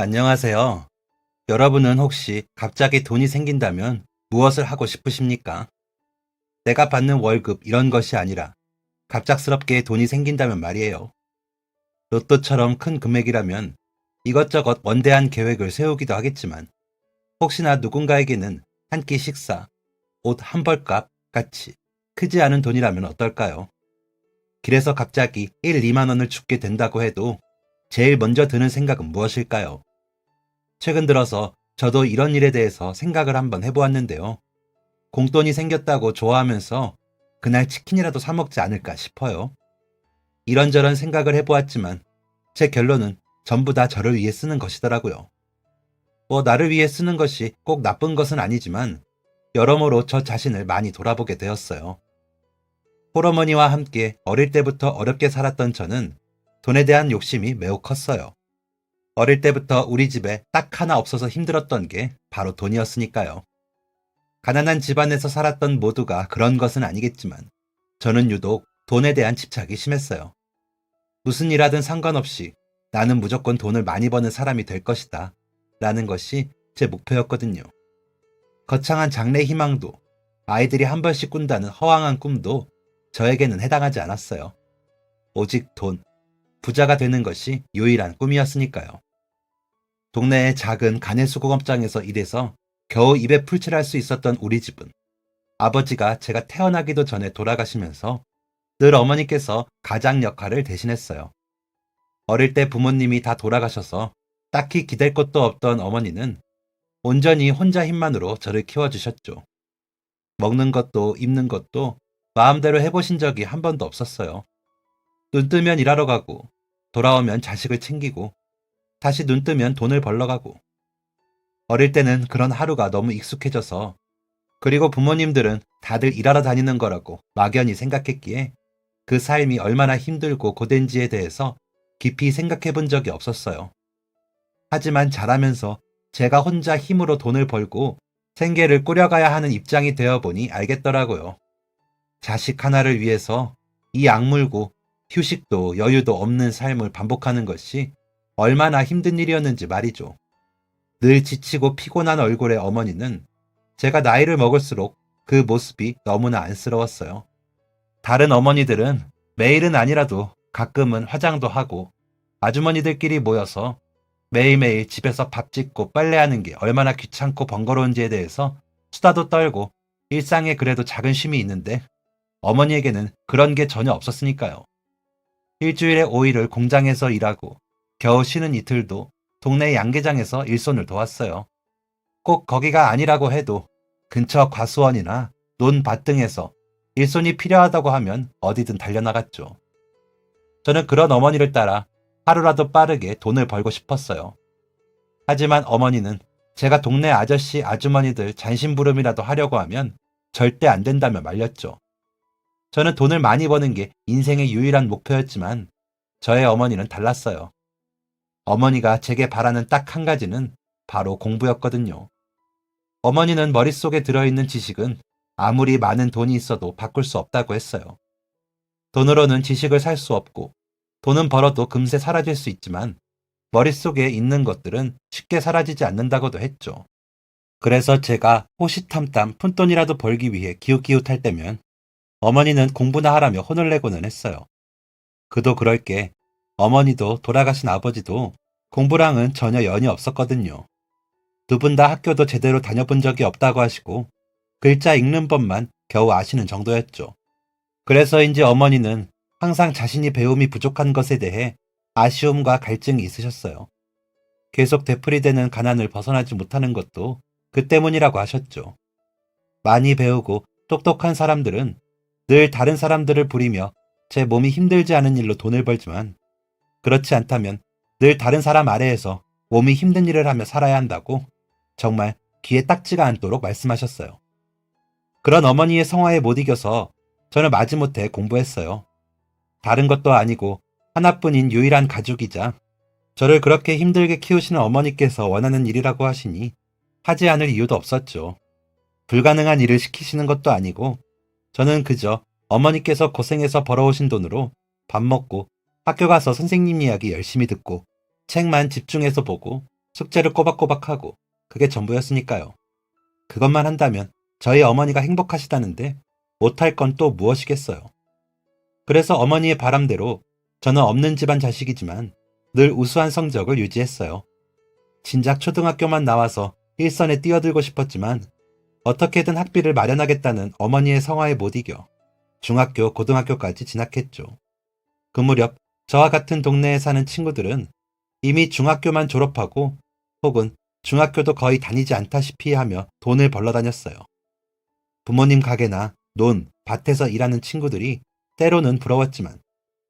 안녕하세요. 여러분은 혹시 갑자기 돈이 생긴다면 무엇을 하고 싶으십니까? 내가 받는 월급 이런 것이 아니라 갑작스럽게 돈이 생긴다면 말이에요. 로또처럼 큰 금액이라면 이것저것 원대한 계획을 세우기도 하겠지만 혹시나 누군가에게는 한 끼 식사, 옷 한 벌값 같이 크지 않은 돈이라면 어떨까요? 길에서 갑자기 1, 2만 원을 줍게 된다고 해도 제일 먼저 드는 생각은 무엇일까요? 최근 들어서 저도 이런 일에 대해서 생각을 한번 해보았는데요. 공돈이 생겼다고 좋아하면서 그날 치킨이라도 사 먹지 않을까 싶어요. 이런저런 생각을 해보았지만 제 결론은 전부 다 저를 위해 쓰는 것이더라고요. 나를 위해 쓰는 것이 꼭 나쁜 것은 아니지만 여러모로 저 자신을 많이 돌아보게 되었어요. 홀어머니와 함께 어릴 때부터 어렵게 살았던 저는 돈에 대한 욕심이 매우 컸어요. 어릴 때부터 우리 집에 딱 하나 없어서 힘들었던 게 바로 돈이었으니까요. 가난한 집안에서 살았던 모두가 그런 것은 아니겠지만 저는 유독 돈에 대한 집착이 심했어요. 무슨 일 하든 상관없이 나는 무조건 돈을 많이 버는 사람이 될 것이다 라는 것이 제 목표였거든요. 거창한 장래 희망도 아이들이 한 번씩 꾼다는 허황한 꿈도 저에게는 해당하지 않았어요. 오직 돈, 부자가 되는 것이 유일한 꿈이었으니까요. 동네의 작은 가내수공업장에서 일해서 겨우 입에 풀칠할 수 있었던 우리 집은 아버지가 제가 태어나기도 전에 돌아가시면서 늘 어머니께서 가장 역할을 대신했어요. 어릴 때 부모님이 다 돌아가셔서 딱히 기댈 것도 없던 어머니는 온전히 혼자 힘만으로 저를 키워주셨죠. 먹는 것도 입는 것도 마음대로 해보신 적이 한 번도 없었어요. 눈 뜨면 일하러 가고 돌아오면 자식을 챙기고 다시 눈 뜨면 돈을 벌러 가고 어릴 때는 그런 하루가 너무 익숙해져서 그리고 부모님들은 다들 일하러 다니는 거라고 막연히 생각했기에 그 삶이 얼마나 힘들고 고된지에 대해서 깊이 생각해 본 적이 없었어요. 하지만 자라면서 제가 혼자 힘으로 돈을 벌고 생계를 꾸려가야 하는 입장이 되어 보니 알겠더라고요. 자식 하나를 위해서 이 악물고 휴식도 여유도 없는 삶을 반복하는 것이 얼마나 힘든 일이었는지 말이죠. 늘 지치고 피곤한 얼굴의 어머니는 제가 나이를 먹을수록 그 모습이 너무나 안쓰러웠어요. 다른 어머니들은 매일은 아니라도 가끔은 화장도 하고 아주머니들끼리 모여서 매일매일 집에서 밥 짓고 빨래하는 게 얼마나 귀찮고 번거로운지에 대해서 수다도 떨고 일상에 그래도 작은 쉼이 있는데 어머니에게는 그런 게 전혀 없었으니까요. 일주일에 5일을 공장에서 일하고 겨우 쉬는 이틀도 동네 양계장에서 일손을 도왔어요. 꼭 거기가 아니라고 해도 근처 과수원이나 논밭 등에서 일손이 필요하다고 하면 어디든 달려나갔죠. 저는 그런 어머니를 따라 하루라도 빠르게 돈을 벌고 싶었어요. 하지만 어머니는 제가 동네 아저씨 아주머니들 잔심부름이라도 하려고 하면 절대 안 된다며 말렸죠. 저는 돈을 많이 버는 게 인생의 유일한 목표였지만 저의 어머니는 달랐어요. 어머니가 제게 바라는 딱 한 가지는 바로 공부였거든요. 어머니는 머릿속에 들어있는 지식은 아무리 많은 돈이 있어도 바꿀 수 없다고 했어요. 돈으로는 지식을 살 수 없고 돈은 벌어도 금세 사라질 수 있지만 머릿속에 있는 것들은 쉽게 사라지지 않는다고도 했죠. 그래서 제가 호시탐탐 푼돈이라도 벌기 위해 기웃기웃할 때면 어머니는 공부나 하라며 혼을 내고는 했어요. 그도 그럴 게 어머니도 돌아가신 아버지도 공부랑은 전혀 연이 없었거든요. 두 분 다 학교도 제대로 다녀본 적이 없다고 하시고 글자 읽는 법만 겨우 아시는 정도였죠. 그래서인지 어머니는 항상 자신이 배움이 부족한 것에 대해 아쉬움과 갈증이 있으셨어요. 계속 되풀이되는 가난을 벗어나지 못하는 것도 그 때문이라고 하셨죠. 많이 배우고 똑똑한 사람들은 늘 다른 사람들을 부리며 제 몸이 힘들지 않은 일로 돈을 벌지만 그렇지 않다면 늘 다른 사람 아래에서 몸이 힘든 일을 하며 살아야 한다고 정말 귀에 딱지가 않도록 말씀하셨어요. 그런 어머니의 성화에 못 이겨서 저는 마지못해 공부했어요. 다른 것도 아니고 하나뿐인 유일한 가족이자 저를 그렇게 힘들게 키우시는 어머니께서 원하는 일이라고 하시니 하지 않을 이유도 없었죠. 불가능한 일을 시키시는 것도 아니고 저는 그저 어머니께서 고생해서 벌어오신 돈으로 밥 먹고 학교 가서 선생님 이야기 열심히 듣고 책만 집중해서 보고 숙제를 꼬박꼬박하고 그게 전부였으니까요. 그것만 한다면 저희 어머니가 행복하시다는데 못할 건 또 무엇이겠어요. 그래서 어머니의 바람대로 저는 없는 집안 자식이지만 늘 우수한 성적을 유지했어요. 진작 초등학교만 나와서 일선에 뛰어들고 싶었지만 어떻게든 학비를 마련하겠다는 어머니의 성화에 못 이겨 중학교, 고등학교까지 진학했죠. 그 무렵 저와 같은 동네에 사는 친구들은 이미 중학교만 졸업하고 혹은 중학교도 거의 다니지 않다시피 하며 돈을 벌러 다녔어요. 부모님 가게나 논, 밭에서 일하는 친구들이 때로는 부러웠지만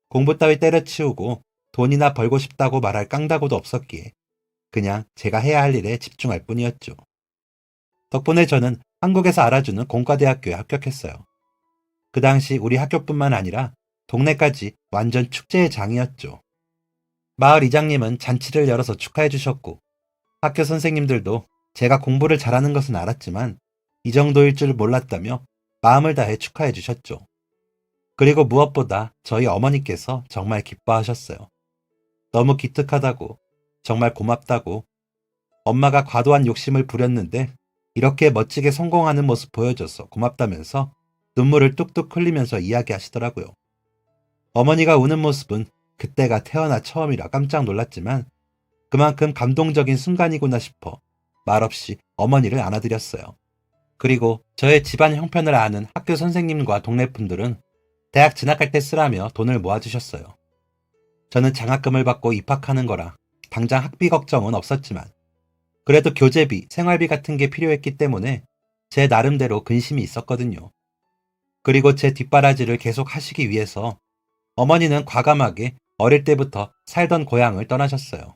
공부 따위 때려치우고 돈이나 벌고 싶다고 말할 깡다구도 없었기에 그냥 제가 해야 할 일에 집중할 뿐이었죠. 덕분에 저는 한국에서 알아주는 공과대학교에 합격했어요. 그 당시 우리 학교뿐만 아니라 동네까지 완전 축제의 장이었죠. 마을 이장님은 잔치를 열어서 축하해 주셨고 학교 선생님들도 제가 공부를 잘하는 것은 알았지만 이 정도일 줄 몰랐다며 마음을 다해 축하해 주셨죠. 그리고 무엇보다 저희 어머니께서 정말 기뻐하셨어요. 너무 기특하다고, 정말 고맙다고, 엄마가 과도한 욕심을 부렸는데 이렇게 멋지게 성공하는 모습 보여줘서 고맙다면서 눈물을 뚝뚝 흘리면서 이야기하시더라고요. 어머니가 우는 모습은 그때가 태어나 처음이라 깜짝 놀랐지만 그만큼 감동적인 순간이구나 싶어 말없이 어머니를 안아드렸어요. 그리고 저의 집안 형편을 아는 학교 선생님과 동네 분들은 대학 진학할 때 쓰라며 돈을 모아주셨어요. 저는 장학금을 받고 입학하는 거라 당장 학비 걱정은 없었지만 그래도 교재비, 생활비 같은 게 필요했기 때문에 제 나름대로 근심이 있었거든요. 그리고 제 뒷바라지를 계속 하시기 위해서 어머니는 과감하게 어릴 때부터 살던 고향을 떠나셨어요.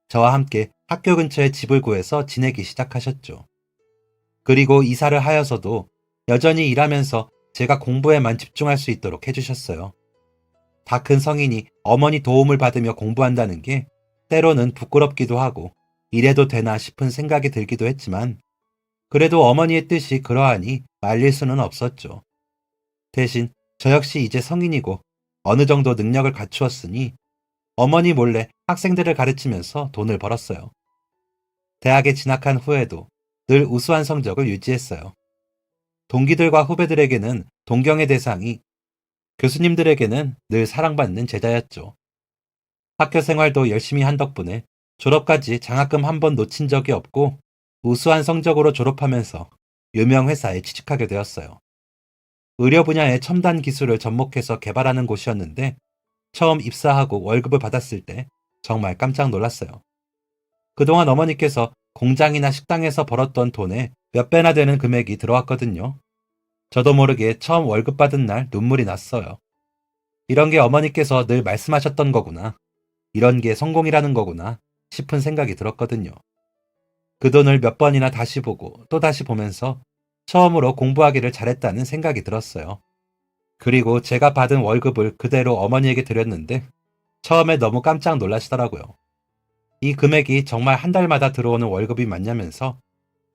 저와 함께 학교 근처에 집을 구해서 지내기 시작하셨죠. 그리고 이사를 하여서도 여전히 일하면서 제가 공부에만 집중할 수 있도록 해주셨어요. 다 큰 성인이 어머니 도움을 받으며 공부한다는 게 때로는 부끄럽기도 하고 이래도 되나 싶은 생각이 들기도 했지만 그래도 어머니의 뜻이 그러하니 말릴 수는 없었죠. 대신 저 역시 이제 성인이고 어느 정도 능력을 갖추었으니 어머니 몰래 학생들을 가르치면서 돈을 벌었어요. 대학에 진학한 후에도 늘 우수한 성적을 유지했어요. 동기들과 후배들에게는 동경의 대상이, 교수님들에게는 늘 사랑받는 제자였죠. 학교 생활도 열심히 한 덕분에 졸업까지 장학금 한 번 놓친 적이 없고 우수한 성적으로 졸업하면서 유명 회사에 취직하게 되었어요. 의료 분야의 첨단 기술을 접목해서 개발하는 곳이었는데 처음 입사하고 월급을 받았을 때 정말 깜짝 놀랐어요. 그동안 어머니께서 공장이나 식당에서 벌었던 돈의 몇 배나 되는 금액이 들어왔거든요. 저도 모르게 처음 월급 받은 날 눈물이 났어요. 이런 게 어머니께서 늘 말씀하셨던 거구나. 이런 게 성공이라는 거구나 싶은 생각이 들었거든요. 그 돈을 몇 번이나 다시 보고 또 다시 보면서 처음으로 공부하기를 잘했다는 생각이 들었어요. 그리고 제가 받은 월급을 그대로 어머니에게 드렸는데 처음에 너무 깜짝 놀라시더라고요. 이 금액이 정말 한 달마다 들어오는 월급이 맞냐면서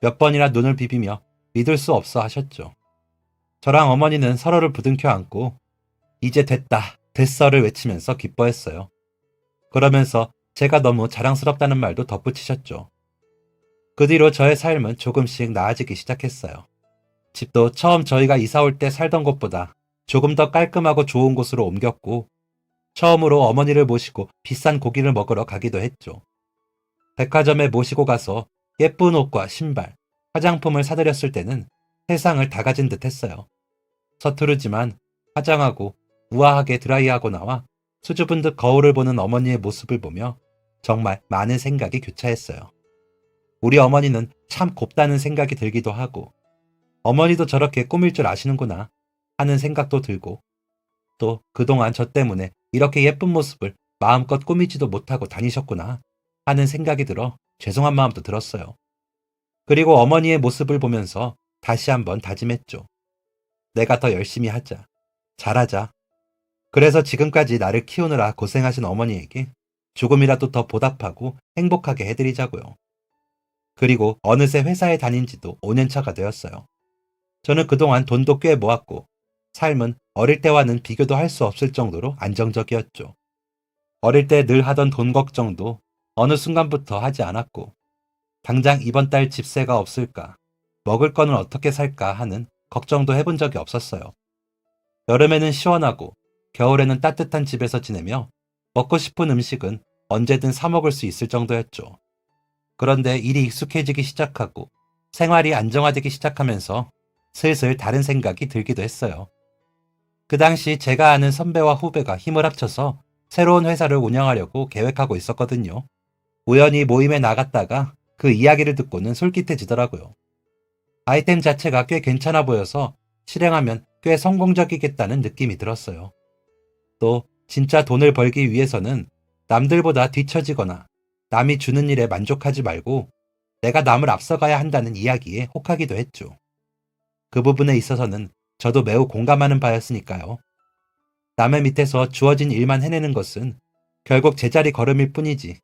몇 번이나 눈을 비비며 믿을 수 없어 하셨죠. 저랑 어머니는 서로를 부둥켜 안고 이제 됐다, 됐어를 외치면서 기뻐했어요. 그러면서 제가 너무 자랑스럽다는 말도 덧붙이셨죠. 그 뒤로 저의 삶은 조금씩 나아지기 시작했어요. 집도 처음 저희가 이사 올 때 살던 곳보다 조금 더 깔끔하고 좋은 곳으로 옮겼고 처음으로 어머니를 모시고 비싼 고기를 먹으러 가기도 했죠. 백화점에 모시고 가서 예쁜 옷과 신발, 화장품을 사드렸을 때는 세상을 다 가진 듯 했어요. 서투르지만 화장하고 우아하게 드라이하고 나와 수줍은 듯 거울을 보는 어머니의 모습을 보며 정말 많은 생각이 교차했어요. 우리 어머니는 참 곱다는 생각이 들기도 하고 어머니도 저렇게 꾸밀 줄 아시는구나 하는 생각도 들고 또 그동안 저 때문에 이렇게 예쁜 모습을 마음껏 꾸미지도 못하고 다니셨구나 하는 생각이 들어 죄송한 마음도 들었어요. 그리고 어머니의 모습을 보면서 다시 한번 다짐했죠. 내가 더 열심히 하자. 잘하자. 그래서 지금까지 나를 키우느라 고생하신 어머니에게 조금이라도 더 보답하고 행복하게 해드리자고요. 그리고 어느새 회사에 다닌 지도 5년 차가 되었어요. 저는 그동안 돈도 꽤 모았고 삶은 어릴 때와는 비교도 할 수 없을 정도로 안정적이었죠. 어릴 때 늘 하던 돈 걱정도 어느 순간부터 하지 않았고, 당장 이번 달 집세가 없을까, 먹을 거는 어떻게 살까 하는 걱정도 해본 적이 없었어요. 여름에는 시원하고 겨울에는 따뜻한 집에서 지내며 먹고 싶은 음식은 언제든 사 먹을 수 있을 정도였죠. 그런데 일이 익숙해지기 시작하고 생활이 안정화되기 시작하면서 슬슬 다른 생각이 들기도 했어요. 그 당시 제가 아는 선배와 후배가 힘을 합쳐서 새로운 회사를 운영하려고 계획하고 있었거든요. 우연히 모임에 나갔다가 그 이야기를 듣고는 솔깃해지더라고요. 아이템 자체가 꽤 괜찮아 보여서 실행하면 꽤 성공적이겠다는 느낌이 들었어요. 또 진짜 돈을 벌기 위해서는 남들보다 뒤처지거나 남이 주는 일에 만족하지 말고 내가 남을 앞서가야 한다는 이야기에 혹하기도 했죠. 그 부분에 있어서는 저도 매우 공감하는 바였으니까요. 남의 밑에서 주어진 일만 해내는 것은 결국 제자리 걸음일 뿐이지,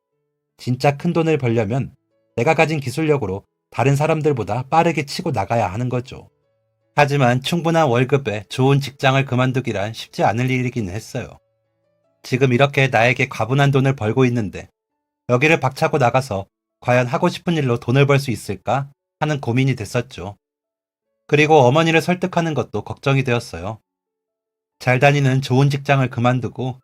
진짜 큰 돈을 벌려면 내가 가진 기술력으로 다른 사람들보다 빠르게 치고 나가야 하는 거죠. 하지만 충분한 월급에 좋은 직장을 그만두기란 쉽지 않을 일이긴 했어요. 지금 이렇게 나에게 과분한 돈을 벌고 있는데 여기를 박차고 나가서 과연 하고 싶은 일로 돈을 벌 수 있을까 하는 고민이 됐었죠. 그리고 어머니를 설득하는 것도 걱정이 되었어요. 잘 다니는 좋은 직장을 그만두고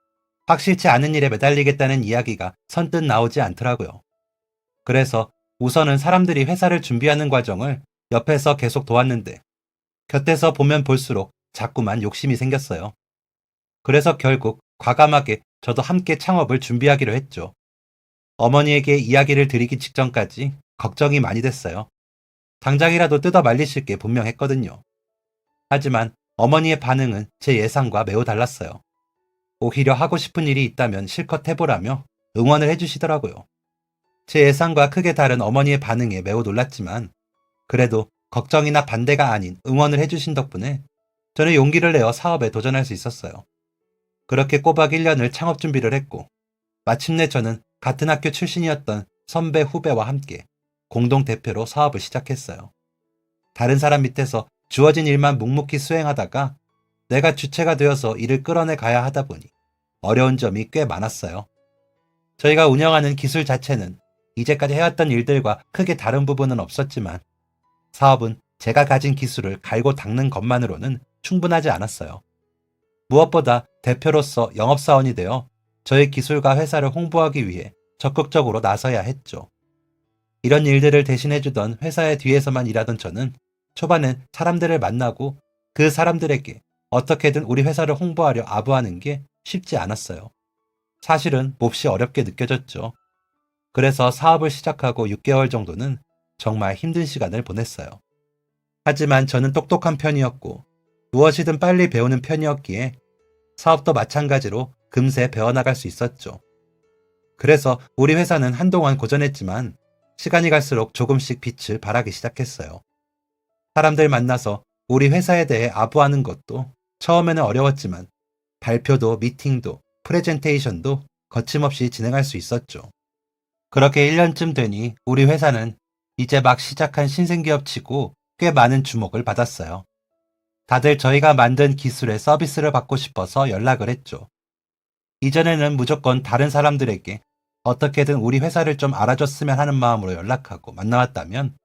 확실치 않은 일에 매달리겠다는 이야기가 선뜻 나오지 않더라고요. 그래서 우선은 사람들이 회사를 준비하는 과정을 옆에서 계속 도왔는데 곁에서 보면 볼수록 자꾸만 욕심이 생겼어요. 그래서 결국 과감하게 저도 함께 창업을 준비하기로 했죠. 어머니에게 이야기를 드리기 직전까지 걱정이 많이 됐어요. 당장이라도 뜯어 말리실 게 분명했거든요. 하지만 어머니의 반응은 제 예상과 매우 달랐어요. 오히려 하고 싶은 일이 있다면 실컷 해보라며 응원을 해주시더라고요. 제 예상과 크게 다른 어머니의 반응에 매우 놀랐지만 그래도 걱정이나 반대가 아닌 응원을 해주신 덕분에 저는 용기를 내어 사업에 도전할 수 있었어요. 그렇게 꼬박 1년을 창업 준비를 했고 마침내 저는 같은 학교 출신이었던 선배 후배와 함께 공동 대표로 사업을 시작했어요. 다른 사람 밑에서 주어진 일만 묵묵히 수행하다가 내가 주체가 되어서 일을 끌어내 가야 하다 보니 어려운 점이 꽤 많았어요. 저희가 운영하는 기술 자체는 이제까지 해왔던 일들과 크게 다른 부분은 없었지만 사업은 제가 가진 기술을 갈고 닦는 것만으로는 충분하지 않았어요. 무엇보다 대표로서 영업사원이 되어 저희 기술과 회사를 홍보하기 위해 적극적으로 나서야 했죠. 이런 일들을 대신해주던 회사의 뒤에서만 일하던 저는 초반엔 사람들을 만나고 그 사람들에게 어떻게든 우리 회사를 홍보하려 아부하는 게 쉽지 않았어요. 사실은 몹시 어렵게 느껴졌죠. 그래서 사업을 시작하고 6개월 정도는 정말 힘든 시간을 보냈어요. 하지만 저는 똑똑한 편이었고 무엇이든 빨리 배우는 편이었기에 사업도 마찬가지로 금세 배워나갈 수 있었죠. 그래서 우리 회사는 한동안 고전했지만 시간이 갈수록 조금씩 빛을 발하기 시작했어요. 사람들 만나서 우리 회사에 대해 아부하는 것도 처음에는 어려웠지만 발표도 미팅도 프레젠테이션도 거침없이 진행할 수 있었죠. 그렇게 1년쯤 되니 우리 회사는 이제 막 시작한 신생기업치고 꽤 많은 주목을 받았어요. 다들 저희가 만든 기술의 서비스를 받고 싶어서 연락을 했죠. 이전에는 무조건 다른 사람들에게 어떻게든 우리 회사를 좀 알아줬으면 하는 마음으로 연락하고 만나왔다면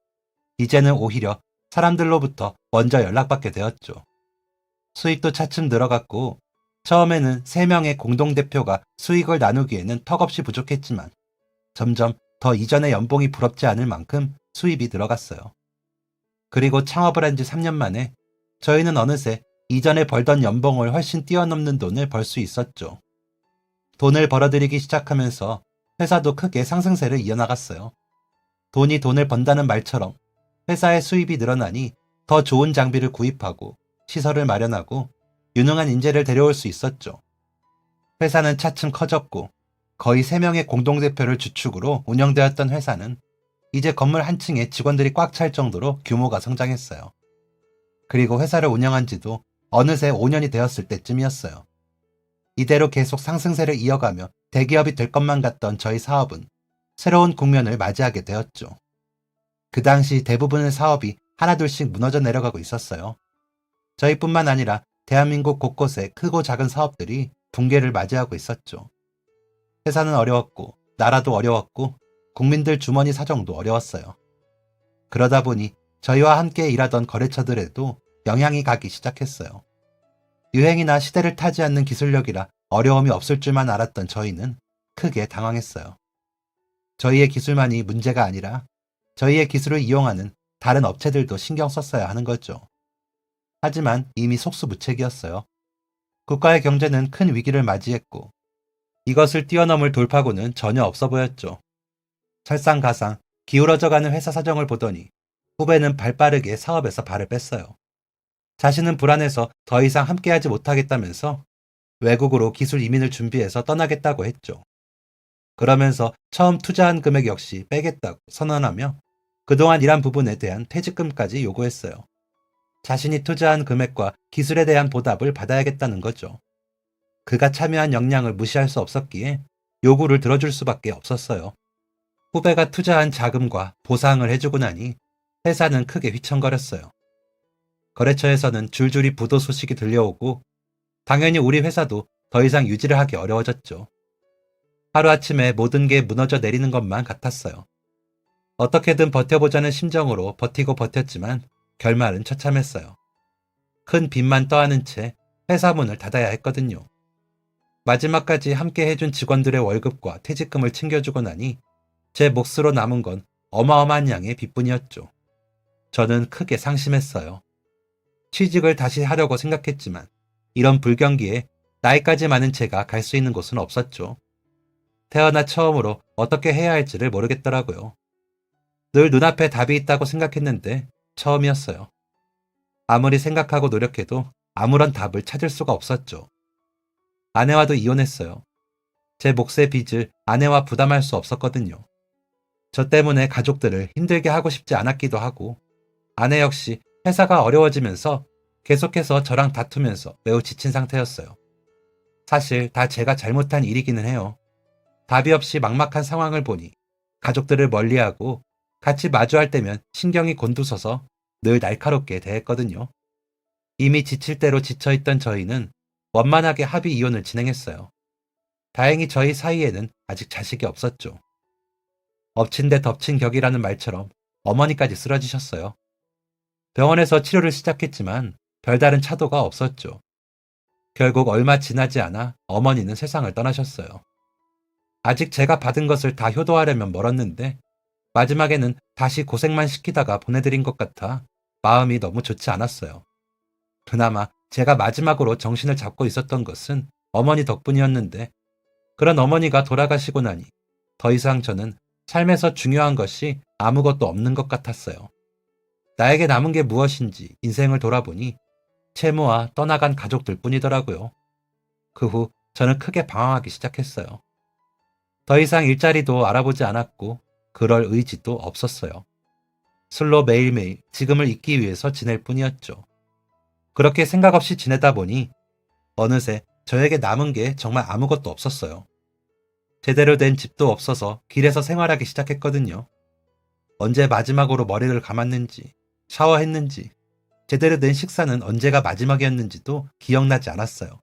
이제는 오히려 사람들로부터 먼저 연락받게 되었죠. 수익도 차츰 늘어갔고 처음에는 3명의 공동대표가 수익을 나누기에는 턱없이 부족했지만 점점 더 이전의 연봉이 부럽지 않을 만큼 수입이 늘어갔어요. 그리고 창업을 한 지 3년 만에 저희는 어느새 이전에 벌던 연봉을 훨씬 뛰어넘는 돈을 벌 수 있었죠. 돈을 벌어들이기 시작하면서 회사도 크게 상승세를 이어나갔어요. 돈이 돈을 번다는 말처럼 회사의 수입이 늘어나니 더 좋은 장비를 구입하고 시설을 마련하고 유능한 인재를 데려올 수 있었죠. 회사는 차츰 커졌고 거의 3명의 공동대표를 주축으로 운영되었던 회사는 이제 건물 한 층에 직원들이 꽉 찰 정도로 규모가 성장했어요. 그리고 회사를 운영한 지도 어느새 5년이 되었을 때쯤이었어요. 이대로 계속 상승세를 이어가며 대기업이 될 것만 같던 저희 사업은 새로운 국면을 맞이하게 되었죠. 그 당시 대부분의 사업이 하나둘씩 무너져 내려가고 있었어요. 저희뿐만 아니라 대한민국 곳곳에 크고 작은 사업들이 붕괴를 맞이하고 있었죠. 회사는 어려웠고 나라도 어려웠고 국민들 주머니 사정도 어려웠어요. 그러다 보니 저희와 함께 일하던 거래처들에도 영향이 가기 시작했어요. 유행이나 시대를 타지 않는 기술력이라 어려움이 없을 줄만 알았던 저희는 크게 당황했어요. 저희의 기술만이 문제가 아니라 저희의 기술을 이용하는 다른 업체들도 신경 썼어야 하는 거죠. 하지만 이미 속수무책이었어요. 국가의 경제는 큰 위기를 맞이했고 이것을 뛰어넘을 돌파구는 전혀 없어 보였죠. 설상가상 기울어져가는 회사 사정을 보더니 후배는 발빠르게 사업에서 발을 뺐어요. 자신은 불안해서 더 이상 함께하지 못하겠다면서 외국으로 기술 이민을 준비해서 떠나겠다고 했죠. 그러면서 처음 투자한 금액 역시 빼겠다고 선언하며 그동안 일한 부분에 대한 퇴직금까지 요구했어요. 자신이 투자한 금액과 기술에 대한 보답을 받아야겠다는 거죠. 그가 참여한 역량을 무시할 수 없었기에 요구를 들어줄 수밖에 없었어요. 후배가 투자한 자금과 보상을 해주고 나니 회사는 크게 휘청거렸어요. 거래처에서는 줄줄이 부도 소식이 들려오고 당연히 우리 회사도 더 이상 유지를 하기 어려워졌죠. 하루아침에 모든 게 무너져 내리는 것만 같았어요. 어떻게든 버텨보자는 심정으로 버티고 버텼지만 결말은 처참했어요. 큰 빚만 떠안은 채 회사 문을 닫아야 했거든요. 마지막까지 함께 해준 직원들의 월급과 퇴직금을 챙겨주고 나니 제 몫으로 남은 건 어마어마한 양의 빚뿐이었죠. 저는 크게 상심했어요. 취직을 다시 하려고 생각했지만 이런 불경기에 나이까지 많은 제가 갈 수 있는 곳은 없었죠. 태어나 처음으로 어떻게 해야 할지를 모르겠더라고요. 늘 눈앞에 답이 있다고 생각했는데 처음이었어요. 아무리 생각하고 노력해도 아무런 답을 찾을 수가 없었죠. 아내와도 이혼했어요. 제 몫의 빚을 아내와 부담할 수 없었거든요. 저 때문에 가족들을 힘들게 하고 싶지 않았기도 하고 아내 역시 회사가 어려워지면서 계속해서 저랑 다투면서 매우 지친 상태였어요. 사실 다 제가 잘못한 일이기는 해요. 답이 없이 막막한 상황을 보니 가족들을 멀리하고 같이 마주할 때면 신경이 곤두서서 늘 날카롭게 대했거든요. 이미 지칠 대로 지쳐있던 저희는 원만하게 합의 이혼을 진행했어요. 다행히 저희 사이에는 아직 자식이 없었죠. 엎친 데 덮친 격이라는 말처럼 어머니까지 쓰러지셨어요. 병원에서 치료를 시작했지만 별다른 차도가 없었죠. 결국 얼마 지나지 않아 어머니는 세상을 떠나셨어요. 아직 제가 받은 것을 다 효도하려면 멀었는데 마지막에는 다시 고생만 시키다가 보내드린 것 같아 마음이 너무 좋지 않았어요. 그나마 제가 마지막으로 정신을 잡고 있었던 것은 어머니 덕분이었는데 그런 어머니가 돌아가시고 나니 더 이상 저는 삶에서 중요한 것이 아무것도 없는 것 같았어요. 나에게 남은 게 무엇인지 인생을 돌아보니 채무와 떠나간 가족들 뿐이더라고요. 그 후 저는 크게 방황하기 시작했어요. 더 이상 일자리도 알아보지 않았고 그럴 의지도 없었어요. 술로 매일매일 지금을 잊기 위해서 지낼 뿐이었죠. 그렇게 생각 없이 지내다 보니 어느새 저에게 남은 게 정말 아무것도 없었어요. 제대로 된 집도 없어서 길에서 생활하기 시작했거든요. 언제 마지막으로 머리를 감았는지, 샤워했는지, 제대로 된 식사는 언제가 마지막이었는지도 기억나지 않았어요.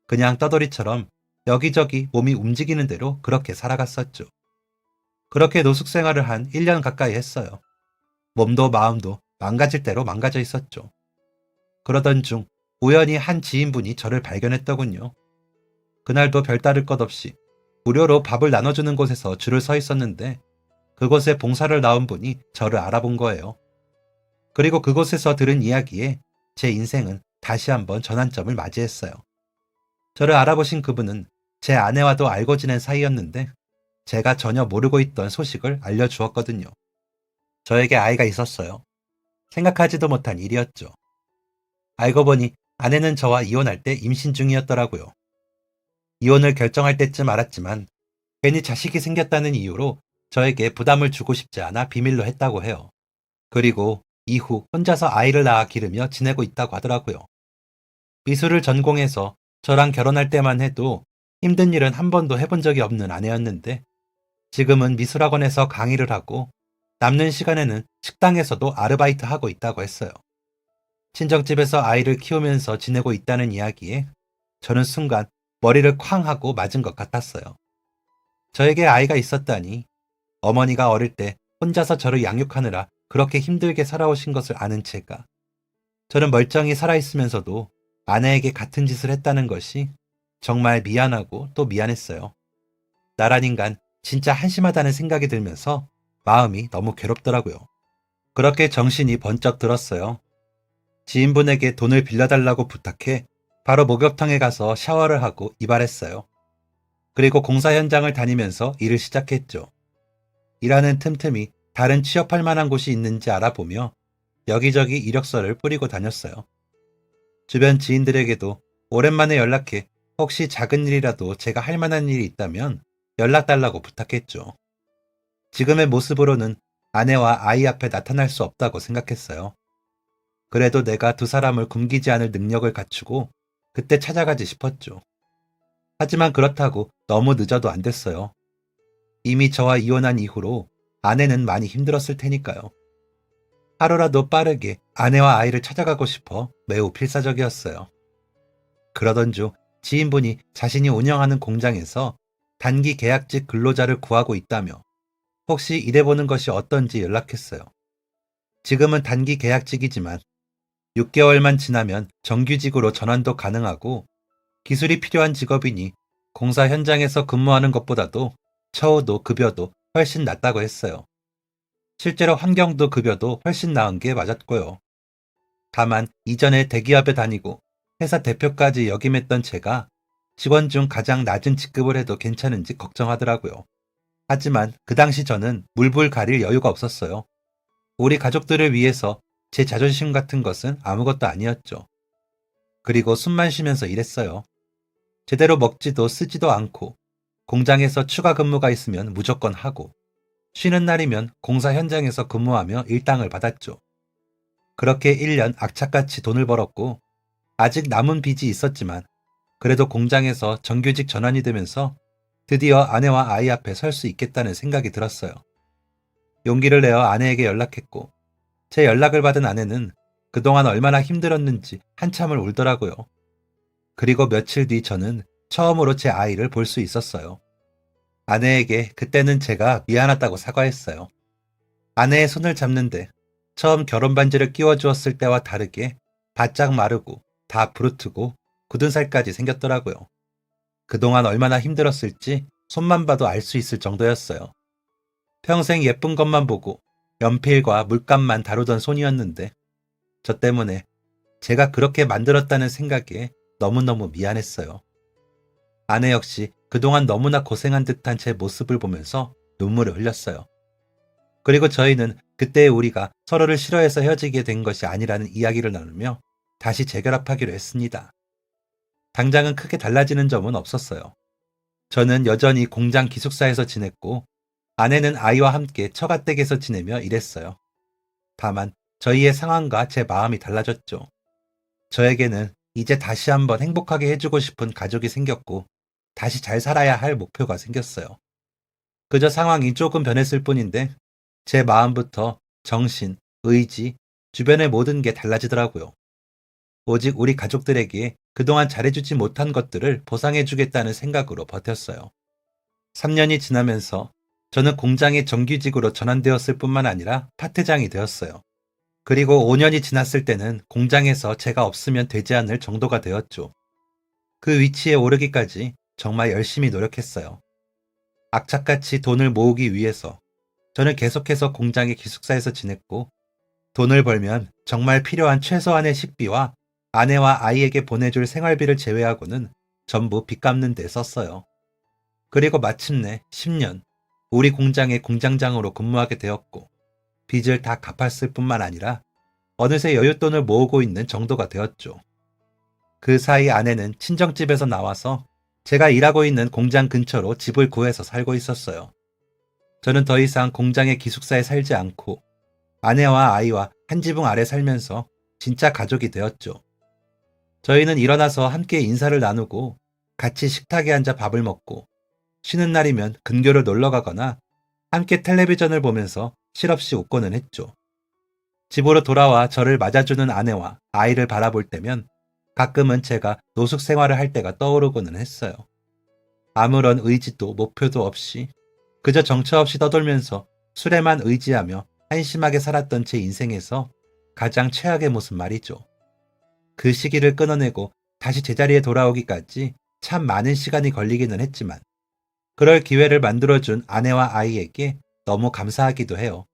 그냥 떠돌이처럼 여기저기 몸이 움직이는 대로 그렇게 살아갔었죠. 그렇게 노숙 생활을 한 1년 가까이 했어요. 몸도 마음도 망가질 대로 망가져 있었죠. 그러던 중 우연히 한 지인분이 저를 발견했더군요. 그날도 별다를 것 없이 무료로 밥을 나눠주는 곳에서 줄을 서 있었는데 그곳에 봉사를 나온 분이 저를 알아본 거예요. 그리고 그곳에서 들은 이야기에 제 인생은 다시 한번 전환점을 맞이했어요. 저를 알아보신 그분은 제 아내와도 알고 지낸 사이였는데 제가 전혀 모르고 있던 소식을 알려주었거든요. 저에게 아이가 있었어요. 생각하지도 못한 일이었죠. 알고 보니 아내는 저와 이혼할 때 임신 중이었더라고요. 이혼을 결정할 때쯤 알았지만 괜히 자식이 생겼다는 이유로 저에게 부담을 주고 싶지 않아 비밀로 했다고 해요. 그리고 이후 혼자서 아이를 낳아 기르며 지내고 있다고 하더라고요. 미술을 전공해서 저랑 결혼할 때만 해도 힘든 일은 한 번도 해본 적이 없는 아내였는데 지금은 미술학원에서 강의를 하고 남는 시간에는 식당에서도 아르바이트 하고 있다고 했어요. 친정집에서 아이를 키우면서 지내고 있다는 이야기에 저는 순간 머리를 쾅 하고 맞은 것 같았어요. 저에게 아이가 있었다니. 어머니가 어릴 때 혼자서 저를 양육하느라 그렇게 힘들게 살아오신 것을 아는 제가 저는 멀쩡히 살아있으면서도 아내에게 같은 짓을 했다는 것이 정말 미안하고 또 미안했어요. 나란 인간 진짜 한심하다는 생각이 들면서 마음이 너무 괴롭더라고요. 그렇게 정신이 번쩍 들었어요. 지인분에게 돈을 빌려달라고 부탁해 바로 목욕탕에 가서 샤워를 하고 이발했어요. 그리고 공사 현장을 다니면서 일을 시작했죠. 일하는 틈틈이 다른 취업할 만한 곳이 있는지 알아보며 여기저기 이력서를 뿌리고 다녔어요. 주변 지인들에게도 오랜만에 연락해 혹시 작은 일이라도 제가 할 만한 일이 있다면 연락달라고 부탁했죠. 지금의 모습으로는 아내와 아이 앞에 나타날 수 없다고 생각했어요. 그래도 내가 두 사람을 굶기지 않을 능력을 갖추고 그때 찾아가지 싶었죠. 하지만 그렇다고 너무 늦어도 안 됐어요. 이미 저와 이혼한 이후로 아내는 많이 힘들었을 테니까요. 하루라도 빠르게 아내와 아이를 찾아가고 싶어 매우 필사적이었어요. 그러던 중 지인분이 자신이 운영하는 공장에서 단기 계약직 근로자를 구하고 있다며 혹시 일해보는 것이 어떤지 연락했어요. 지금은 단기 계약직이지만 6개월만 지나면 정규직으로 전환도 가능하고 기술이 필요한 직업이니 공사 현장에서 근무하는 것보다도 처우도 급여도 훨씬 낫다고 했어요. 실제로 환경도 급여도 훨씬 나은 게 맞았고요. 다만 이전에 대기업에 다니고 회사 대표까지 역임했던 제가 직원 중 가장 낮은 직급을 해도 괜찮은지 걱정하더라고요. 하지만 그 당시 저는 물불 가릴 여유가 없었어요. 우리 가족들을 위해서 제 자존심 같은 것은 아무것도 아니었죠. 그리고 숨만 쉬면서 일했어요. 제대로 먹지도 쓰지도 않고 공장에서 추가 근무가 있으면 무조건 하고 쉬는 날이면 공사 현장에서 근무하며 일당을 받았죠. 그렇게 1년 악착같이 돈을 벌었고 아직 남은 빚이 있었지만 그래도 공장에서 정규직 전환이 되면서 드디어 아내와 아이 앞에 설 수 있겠다는 생각이 들었어요. 용기를 내어 아내에게 연락했고 제 연락을 받은 아내는 그동안 얼마나 힘들었는지 한참을 울더라고요. 그리고 며칠 뒤 저는 처음으로 제 아이를 볼 수 있었어요. 아내에게 그때는 제가 미안하다고 사과했어요. 아내의 손을 잡는데 처음 결혼 반지를 끼워주었을 때와 다르게 바짝 마르고 다 부르트고 굳은 살까지 생겼더라고요. 그동안 얼마나 힘들었을지 손만 봐도 알 수 있을 정도였어요. 평생 예쁜 것만 보고 연필과 물감만 다루던 손이었는데 저 때문에 제가 그렇게 만들었다는 생각에 너무너무 미안했어요. 아내 역시 그동안 너무나 고생한 듯한 제 모습을 보면서 눈물을 흘렸어요. 그리고 저희는 그때의 우리가 서로를 싫어해서 헤어지게 된 것이 아니라는 이야기를 나누며 다시 재결합하기로 했습니다. 당장은 크게 달라지는 점은 없었어요. 저는 여전히 공장 기숙사에서 지냈고 아내는 아이와 함께 처가댁에서 지내며 일했어요. 다만 저희의 상황과 제 마음이 달라졌죠. 저에게는 이제 다시 한번 행복하게 해주고 싶은 가족이 생겼고 다시 잘 살아야 할 목표가 생겼어요. 그저 상황이 조금 변했을 뿐인데 제 마음부터 정신, 의지, 주변의 모든 게 달라지더라고요. 오직 우리 가족들에게 그동안 잘해주지 못한 것들을 보상해주겠다는 생각으로 버텼어요. 3년이 지나면서 저는 공장의 정규직으로 전환되었을 뿐만 아니라 파트장이 되었어요. 그리고 5년이 지났을 때는 공장에서 제가 없으면 되지 않을 정도가 되었죠. 그 위치에 오르기까지 정말 열심히 노력했어요. 악착같이 돈을 모으기 위해서 저는 계속해서 공장의 기숙사에서 지냈고 돈을 벌면 정말 필요한 최소한의 식비와 아내와 아이에게 보내줄 생활비를 제외하고는 전부 빚 갚는 데 썼어요. 그리고 마침내 10년 우리 공장의 공장장으로 근무하게 되었고 빚을 다 갚았을 뿐만 아니라 어느새 여윳돈을 모으고 있는 정도가 되었죠. 그 사이 아내는 친정집에서 나와서 제가 일하고 있는 공장 근처로 집을 구해서 살고 있었어요. 저는 더 이상 공장의 기숙사에 살지 않고 아내와 아이와 한 지붕 아래 살면서 진짜 가족이 되었죠. 저희는 일어나서 함께 인사를 나누고 같이 식탁에 앉아 밥을 먹고 쉬는 날이면 근교를 놀러 가거나 함께 텔레비전을 보면서 실없이 웃고는 했죠. 집으로 돌아와 저를 맞아주는 아내와 아이를 바라볼 때면 가끔은 제가 노숙 생활을 할 때가 떠오르고는 했어요. 아무런 의지도 목표도 없이 그저 정처 없이 떠돌면서 술에만 의지하며 한심하게 살았던 제 인생에서 가장 최악의 모습 말이죠. 그 시기를 끊어내고 다시 제자리에 돌아오기까지 참 많은 시간이 걸리기는 했지만 그럴 기회를 만들어준 아내와 아이에게 너무 감사하기도 해요.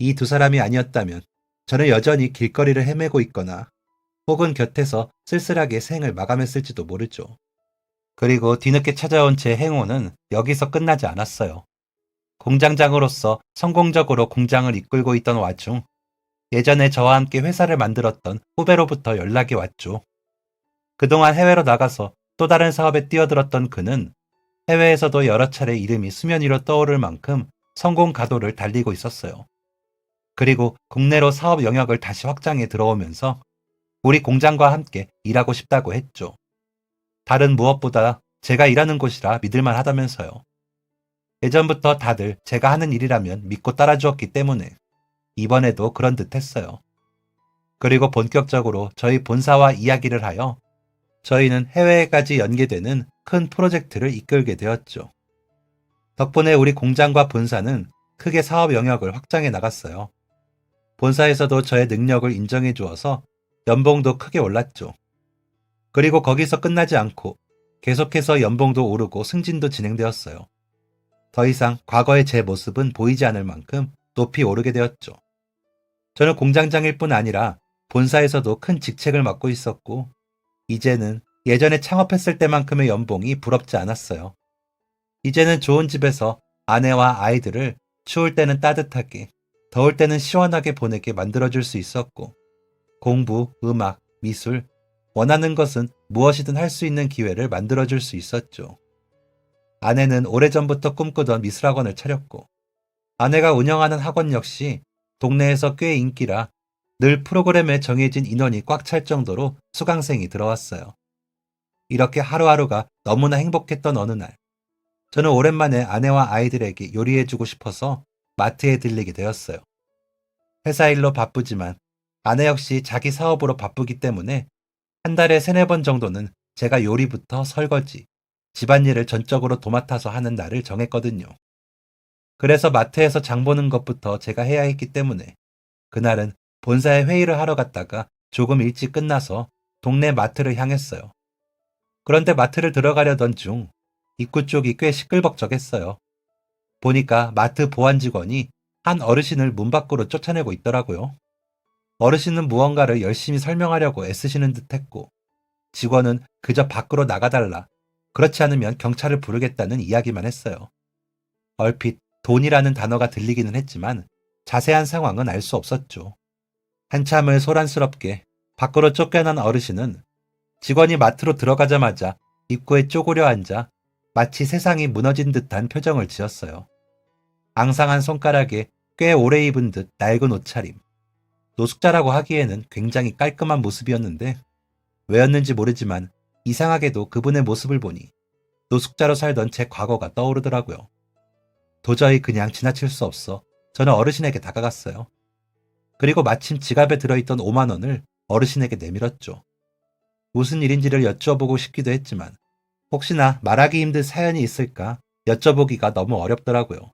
이 두 사람이 아니었다면 저는 여전히 길거리를 헤매고 있거나 혹은 곁에서 쓸쓸하게 생을 마감했을지도 모르죠. 그리고 뒤늦게 찾아온 제 행운은 여기서 끝나지 않았어요. 공장장으로서 성공적으로 공장을 이끌고 있던 와중 예전에 저와 함께 회사를 만들었던 후배로부터 연락이 왔죠. 그동안 해외로 나가서 또 다른 사업에 뛰어들었던 그는 해외에서도 여러 차례 이름이 수면 위로 떠오를 만큼 성공 가도를 달리고 있었어요. 그리고 국내로 사업 영역을 다시 확장해 들어오면서 우리 공장과 함께 일하고 싶다고 했죠. 다른 무엇보다 제가 일하는 곳이라 믿을만 하다면서요. 예전부터 다들 제가 하는 일이라면 믿고 따라주었기 때문에 이번에도 그런 듯 했어요. 그리고 본격적으로 저희 본사와 이야기를 하여 저희는 해외에까지 연계되는 큰 프로젝트를 이끌게 되었죠. 덕분에 우리 공장과 본사는 크게 사업 영역을 확장해 나갔어요. 본사에서도 저의 능력을 인정해 주어서 연봉도 크게 올랐죠. 그리고 거기서 끝나지 않고 계속해서 연봉도 오르고 승진도 진행되었어요. 더 이상 과거의 제 모습은 보이지 않을 만큼 높이 오르게 되었죠. 저는 공장장일 뿐 아니라 본사에서도 큰 직책을 맡고 있었고 이제는 예전에 창업했을 때만큼의 연봉이 부럽지 않았어요. 이제는 좋은 집에서 아내와 아이들을 추울 때는 따뜻하게, 더울 때는 시원하게 보내게 만들어줄 수 있었고 공부, 음악, 미술, 원하는 것은 무엇이든 할 수 있는 기회를 만들어줄 수 있었죠. 아내는 오래전부터 꿈꾸던 미술학원을 차렸고 아내가 운영하는 학원 역시 동네에서 꽤 인기라 늘 프로그램에 정해진 인원이 꽉 찰 정도로 수강생이 들어왔어요. 이렇게 하루하루가 너무나 행복했던 어느 날, 저는 오랜만에 아내와 아이들에게 요리해주고 싶어서 마트에 들리게 되었어요. 회사 일로 바쁘지만 아내 역시 자기 사업으로 바쁘기 때문에 한 달에 3-4번 정도는 제가 요리부터 설거지, 집안일을 전적으로 도맡아서 하는 날을 정했거든요. 그래서 마트에서 장 보는 것부터 제가 해야 했기 때문에 그날은 본사에 회의를 하러 갔다가 조금 일찍 끝나서 동네 마트를 향했어요. 그런데 마트를 들어가려던 중 입구 쪽이 꽤 시끌벅적했어요. 보니까 마트 보안 직원이 한 어르신을 문 밖으로 쫓아내고 있더라고요. 어르신은 무언가를 열심히 설명하려고 애쓰시는 듯했고 직원은 그저 밖으로 나가달라, 그렇지 않으면 경찰을 부르겠다는 이야기만 했어요. 얼핏 돈이라는 단어가 들리기는 했지만 자세한 상황은 알 수 없었죠. 한참을 소란스럽게 밖으로 쫓겨난 어르신은 직원이 마트로 들어가자마자 입구에 쪼그려 앉아 마치 세상이 무너진 듯한 표정을 지었어요. 앙상한 손가락에 꽤 오래 입은 듯 낡은 옷차림. 노숙자라고 하기에는 굉장히 깔끔한 모습이었는데 왜였는지 모르지만 이상하게도 그분의 모습을 보니 노숙자로 살던 제 과거가 떠오르더라고요. 도저히 그냥 지나칠 수 없어 저는 어르신에게 다가갔어요. 그리고 마침 지갑에 들어있던 5만 원을 어르신에게 내밀었죠. 무슨 일인지를 여쭤보고 싶기도 했지만 혹시나 말하기 힘든 사연이 있을까 여쭤보기가 너무 어렵더라고요.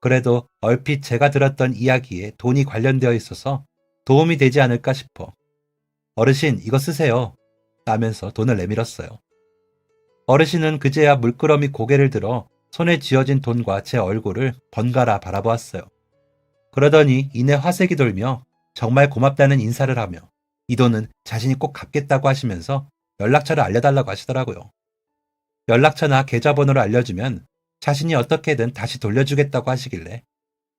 그래도 얼핏 제가 들었던 이야기에 돈이 관련되어 있어서 도움이 되지 않을까 싶어 어르신 이거 쓰세요 라면서 돈을 내밀었어요. 어르신은 그제야 물끄러미 고개를 들어 손에 쥐어진 돈과 제 얼굴을 번갈아 바라보았어요. 그러더니 이내 화색이 돌며 정말 고맙다는 인사를 하며 이 돈은 자신이 꼭 갚겠다고 하시면서 연락처를 알려달라고 하시더라고요. 연락처나 계좌번호를 알려주면 자신이 어떻게든 다시 돌려주겠다고 하시길래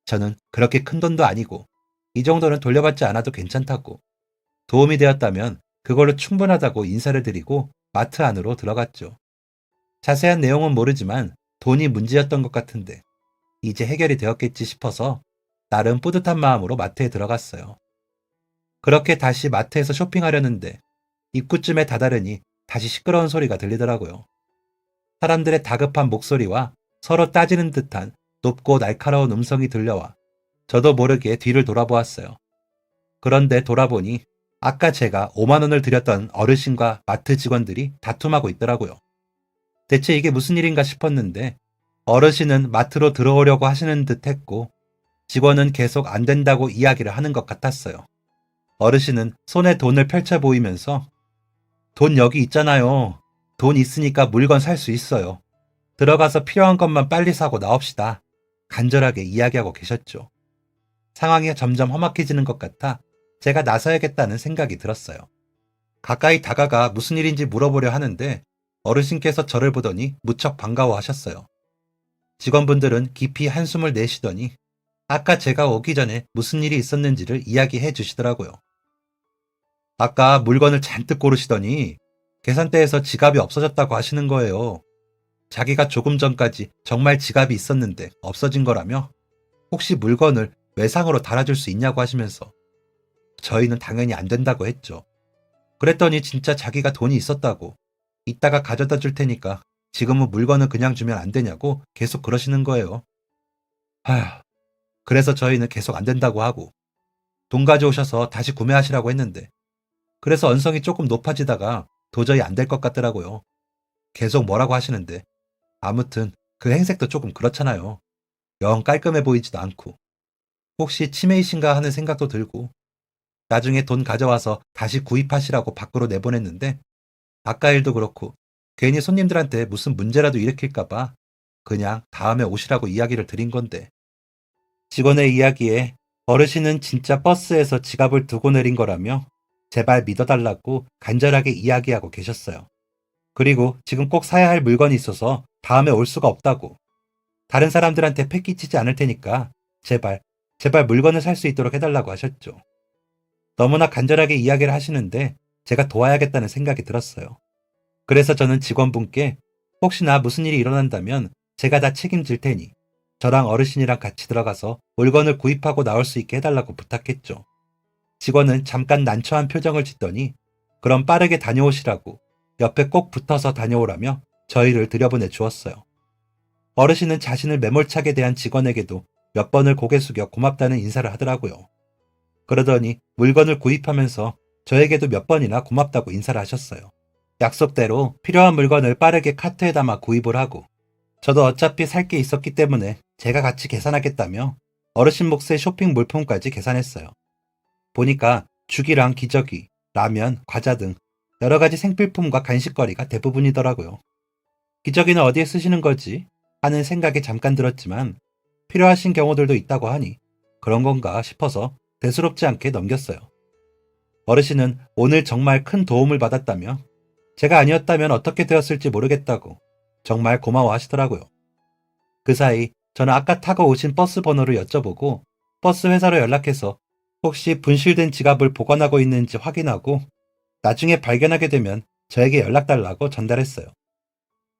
저는 그렇게 큰 돈도 아니고 이 정도는 돌려받지 않아도 괜찮다고 도움이 되었다면 그걸로 충분하다고 인사를 드리고 마트 안으로 들어갔죠. 자세한 내용은 모르지만 돈이 문제였던 것 같은데 이제 해결이 되었겠지 싶어서 나름 뿌듯한 마음으로 마트에 들어갔어요. 그렇게 다시 마트에서 쇼핑하려는데 입구쯤에 다다르니 다시 시끄러운 소리가 들리더라고요. 사람들의 다급한 목소리와 서로 따지는 듯한 높고 날카로운 음성이 들려와 저도 모르게 뒤를 돌아보았어요. 그런데 돌아보니 아까 제가 5만 원을 드렸던 어르신과 마트 직원들이 다툼하고 있더라고요. 대체 이게 무슨 일인가 싶었는데 어르신은 마트로 들어오려고 하시는 듯 했고 직원은 계속 안 된다고 이야기를 하는 것 같았어요. 어르신은 손에 돈을 펼쳐 보이면서 돈 여기 있잖아요. 돈 있으니까 물건 살 수 있어요. 들어가서 필요한 것만 빨리 사고 나옵시다. 간절하게 이야기하고 계셨죠. 상황이 점점 험악해지는 것 같아 제가 나서야겠다는 생각이 들었어요. 가까이 다가가 무슨 일인지 물어보려 하는데 어르신께서 저를 보더니 무척 반가워하셨어요. 직원분들은 깊이 한숨을 내쉬더니 아까 제가 오기 전에 무슨 일이 있었는지를 이야기해 주시더라고요. 아까 물건을 잔뜩 고르시더니 계산대에서 지갑이 없어졌다고 하시는 거예요. 자기가 조금 전까지 정말 지갑이 있었는데 없어진 거라며 혹시 물건을 외상으로 달아줄 수 있냐고 하시면서 저희는 당연히 안 된다고 했죠. 그랬더니 진짜 자기가 돈이 있었다고 이따가 가져다 줄 테니까 지금은 물건을 그냥 주면 안 되냐고 계속 그러시는 거예요. 아휴, 그래서 저희는 계속 안 된다고 하고 돈 가져오셔서 다시 구매하시라고 했는데 그래서 언성이 조금 높아지다가 도저히 안 될 것 같더라고요. 계속 뭐라고 하시는데 아무튼 그 행색도 조금 그렇잖아요. 영 깔끔해 보이지도 않고 혹시 치매이신가 하는 생각도 들고 나중에 돈 가져와서 다시 구입하시라고 밖으로 내보냈는데 아까 일도 그렇고 괜히 손님들한테 무슨 문제라도 일으킬까봐 그냥 다음에 오시라고 이야기를 드린 건데 직원의 이야기에 어르신은 진짜 버스에서 지갑을 두고 내린 거라며 제발 믿어달라고 간절하게 이야기하고 계셨어요. 그리고 지금 꼭 사야 할 물건이 있어서 다음에 올 수가 없다고 다른 사람들한테 패기치지 않을 테니까 제발 물건을 살 수 있도록 해달라고 하셨죠. 너무나 간절하게 이야기를 하시는데 제가 도와야겠다는 생각이 들었어요. 그래서 저는 직원분께 혹시나 무슨 일이 일어난다면 제가 다 책임질 테니 저랑 어르신이랑 같이 들어가서 물건을 구입하고 나올 수 있게 해달라고 부탁했죠. 직원은 잠깐 난처한 표정을 짓더니 그럼 빠르게 다녀오시라고 옆에 꼭 붙어서 다녀오라며 저희를 들여보내 주었어요. 어르신은 자신을 매몰차게 대한 직원에게도 몇 번을 고개 숙여 고맙다는 인사를 하더라고요. 그러더니 물건을 구입하면서 저에게도 몇 번이나 고맙다고 인사를 하셨어요. 약속대로 필요한 물건을 빠르게 카트에 담아 구입을 하고 저도 어차피 살 게 있었기 때문에 제가 같이 계산하겠다며 어르신 몫의 쇼핑 물품까지 계산했어요. 보니까 죽이랑 기저귀, 라면, 과자 등 여러 가지 생필품과 간식거리가 대부분이더라고요. 기저귀는 어디에 쓰시는 거지? 하는 생각이 잠깐 들었지만 필요하신 경우들도 있다고 하니 그런 건가 싶어서 대수롭지 않게 넘겼어요. 어르신은 오늘 정말 큰 도움을 받았다며 제가 아니었다면 어떻게 되었을지 모르겠다고 정말 고마워하시더라고요. 그 사이 저는 아까 타고 오신 버스 번호를 여쭤보고 버스 회사로 연락해서 혹시 분실된 지갑을 보관하고 있는지 확인하고 나중에 발견하게 되면 저에게 연락달라고 전달했어요.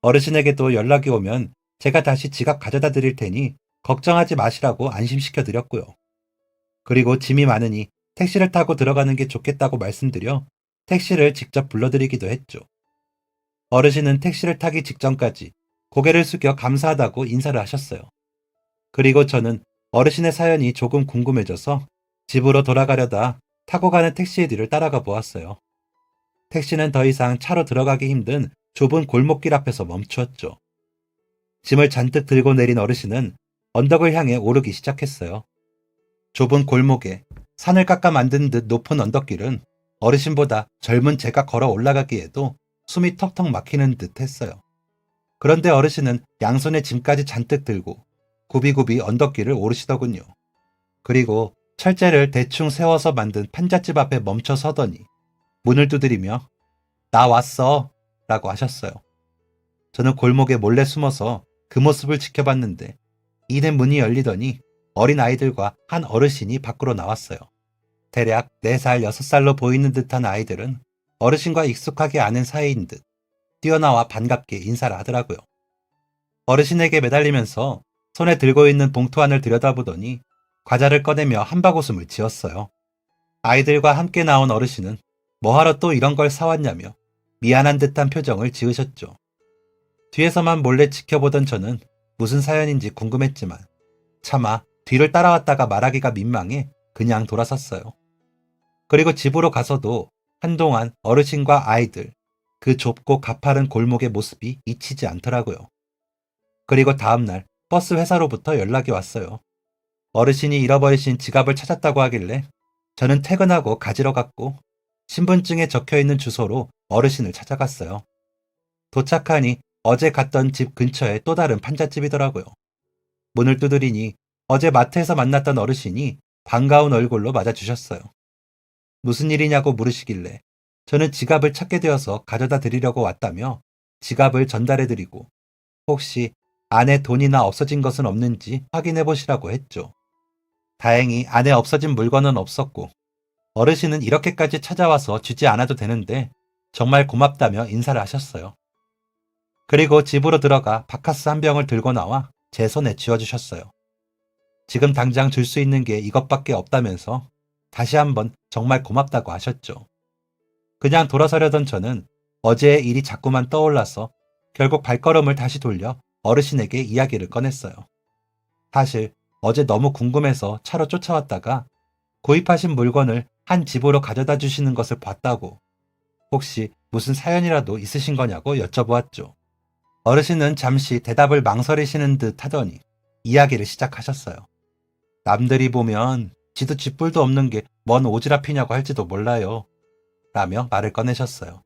어르신에게도 연락이 오면 제가 다시 지갑 가져다 드릴 테니 걱정하지 마시라고 안심시켜 드렸고요. 그리고 짐이 많으니 택시를 타고 들어가는 게 좋겠다고 말씀드려 택시를 직접 불러드리기도 했죠. 어르신은 택시를 타기 직전까지 고개를 숙여 감사하다고 인사를 하셨어요. 그리고 저는 어르신의 사연이 조금 궁금해져서 집으로 돌아가려다 타고 가는 택시의 뒤를 따라가 보았어요. 택시는 더 이상 차로 들어가기 힘든 좁은 골목길 앞에서 멈추었죠. 짐을 잔뜩 들고 내린 어르신은 언덕을 향해 오르기 시작했어요. 좁은 골목에 산을 깎아 만든 듯 높은 언덕길은 어르신보다 젊은 제가 걸어 올라가기에도 숨이 턱턱 막히는 듯 했어요. 그런데 어르신은 양손에 짐까지 잔뜩 들고 굽이굽이 언덕길을 오르시더군요. 그리고 철제를 대충 세워서 만든 판잣집 앞에 멈춰 서더니 문을 두드리며 나 왔어 라고 하셨어요. 저는 골목에 몰래 숨어서 그 모습을 지켜봤는데 이내 문이 열리더니 어린 아이들과 한 어르신이 밖으로 나왔어요. 대략 4살, 6살로 보이는 듯한 아이들은 어르신과 익숙하게 아는 사이인 듯 뛰어나와 반갑게 인사를 하더라고요. 어르신에게 매달리면서 손에 들고 있는 봉투 안을 들여다보더니 과자를 꺼내며 한바구음을 지었어요. 아이들과 함께 나온 어르신은 뭐하러 또 이런 걸 사왔냐며 미안한 듯한 표정을 지으셨죠. 뒤에서만 몰래 지켜보던 저는 무슨 사연인지 궁금했지만 차마 뒤를 따라왔다가 말하기가 민망해 그냥 돌아섰어요. 그리고 집으로 가서도 한동안 어르신과 아이들 그 좁고 가파른 골목의 모습이 잊히지 않더라고요. 그리고 다음날 버스 회사로부터 연락이 왔어요. 어르신이 잃어버리신 지갑을 찾았다고 하길래 저는 퇴근하고 가지러 갔고 신분증에 적혀있는 주소로 어르신을 찾아갔어요. 도착하니 어제 갔던 집 근처에 또 다른 판잣집이더라고요. 문을 두드리니 어제 마트에서 만났던 어르신이 반가운 얼굴로 맞아주셨어요. 무슨 일이냐고 물으시길래 저는 지갑을 찾게 되어서 가져다 드리려고 왔다며 지갑을 전달해드리고 혹시 안에 돈이나 없어진 것은 없는지 확인해 보시라고 했죠. 다행히 안에 없어진 물건은 없었고 어르신은 이렇게까지 찾아와서 주지 않아도 되는데 정말 고맙다며 인사를 하셨어요. 그리고 집으로 들어가 바카스 한 병을 들고 나와 제 손에 쥐어주셨어요. 지금 당장 줄 수 있는 게 이것밖에 없다면서 다시 한번 정말 고맙다고 하셨죠. 그냥 돌아서려던 저는 어제의 일이 자꾸만 떠올라서 결국 발걸음을 다시 돌려 어르신에게 이야기를 꺼냈어요. 사실 어제 너무 궁금해서 차로 쫓아왔다가 구입하신 물건을 한 집으로 가져다 주시는 것을 봤다고 혹시 무슨 사연이라도 있으신 거냐고 여쭤보았죠. 어르신은 잠시 대답을 망설이시는 듯 하더니 이야기를 시작하셨어요. 남들이 보면 지도 쥐뿔도 없는 게 뭔 오지랖이냐고 할지도 몰라요. 라며 말을 꺼내셨어요.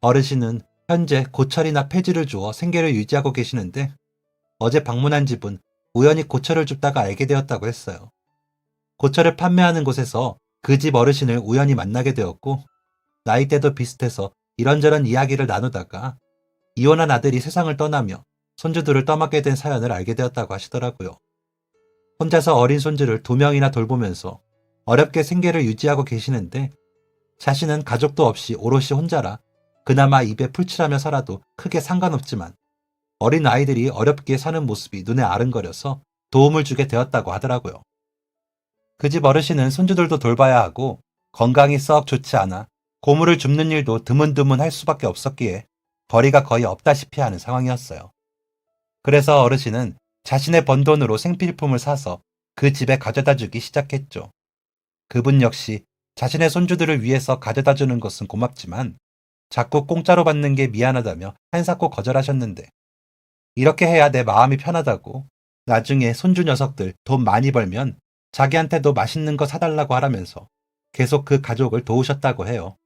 어르신은 현재 고철이나 폐지를 주어 생계를 유지하고 계시는데 어제 방문한 집은 우연히 고철을 줍다가 알게 되었다고 했어요. 고철을 판매하는 곳에서 그 집 어르신을 우연히 만나게 되었고 나이대도 비슷해서 이런저런 이야기를 나누다가 이혼한 아들이 세상을 떠나며 손주들을 떠맡게 된 사연을 알게 되었다고 하시더라고요. 혼자서 어린 손주를 2명이나 돌보면서 어렵게 생계를 유지하고 계시는데 자신은 가족도 없이 오롯이 혼자라 그나마 입에 풀칠하며 살아도 크게 상관없지만 어린 아이들이 어렵게 사는 모습이 눈에 아른거려서 도움을 주게 되었다고 하더라고요. 그 집 어르신은 손주들도 돌봐야 하고 건강이 썩 좋지 않아 고물을 줍는 일도 드문드문 할 수밖에 없었기에 벌이가 거의 없다시피 하는 상황이었어요. 그래서 어르신은 자신의 번 돈으로 생필품을 사서 그 집에 가져다 주기 시작했죠. 그분 역시 자신의 손주들을 위해서 가져다 주는 것은 고맙지만 자꾸 공짜로 받는 게 미안하다며 한사코 거절하셨는데 이렇게 해야 내 마음이 편하다고 나중에 손주 녀석들 돈 많이 벌면 자기한테도 맛있는 거 사달라고 하라면서 계속 그 가족을 도우셨다고 해요.